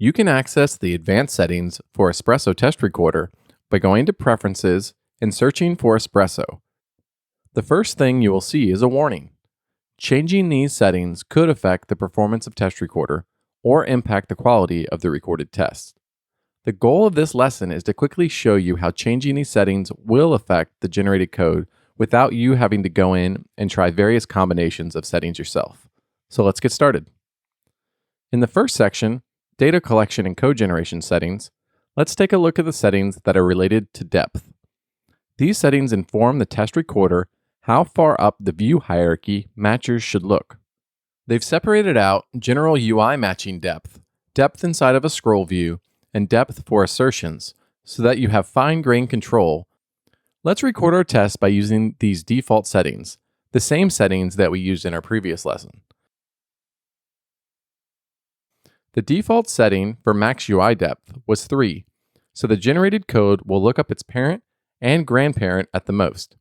You can access the advanced settings for Espresso Test Recorder by going to Preferences and searching for Espresso. The first thing you will see is a warning. Changing these settings could affect the performance of Test Recorder or impact the quality of the recorded test. The goal of this lesson is to quickly show you how changing these settings will affect the generated code without you having to go in and try various combinations of settings yourself. So let's get started. In the first section, Data Collection and Code Generation Settings, let's take a look at the settings that are related to depth. These settings inform the test recorder how far up the view hierarchy matchers should look. They've separated out general UI matching depth, depth inside of a scroll view, and depth for assertions so that you have fine-grained control. Let's record our test by using these default settings, the same settings that we used in our previous lesson. The default setting for max UI depth was 3, so the generated code will look up its parent and grandparent at the most.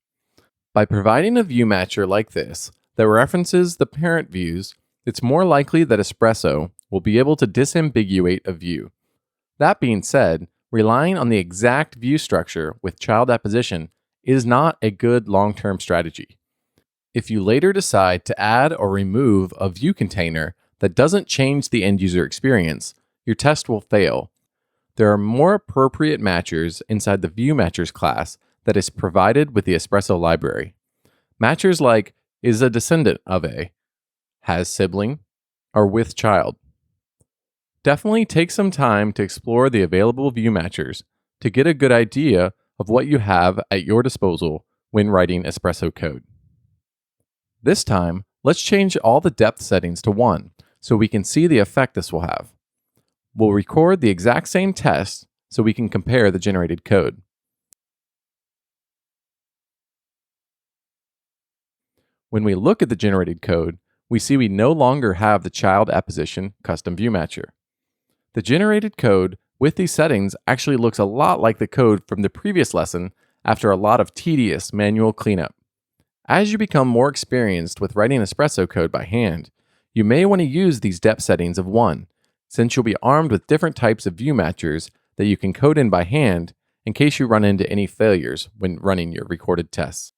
By providing a view matcher like this that references the parent views, it's more likely that Espresso will be able to disambiguate a view. That being said, relying on the exact view structure with child apposition is not a good long-term strategy. If you later decide to add or remove a view container that doesn't change the end-user experience, your test will fail. There are more appropriate matchers inside the view matchers class that is provided with the Espresso library. Matchers like is a descendant of a, has sibling, or with child. Definitely take some time to explore the available view matchers to get a good idea of what you have at your disposal when writing Espresso code. This time, let's change all the depth settings to 1 so we can see the effect this will have. We'll record the exact same test so we can compare the generated code. When we look at the generated code, we see we no longer have the child apposition custom view matcher. The generated code with these settings actually looks a lot like the code from the previous lesson after a lot of tedious manual cleanup. As you become more experienced with writing Espresso code by hand, you may want to use these depth settings of 1, since you'll be armed with different types of view matchers that you can code in by hand in case you run into any failures when running your recorded tests.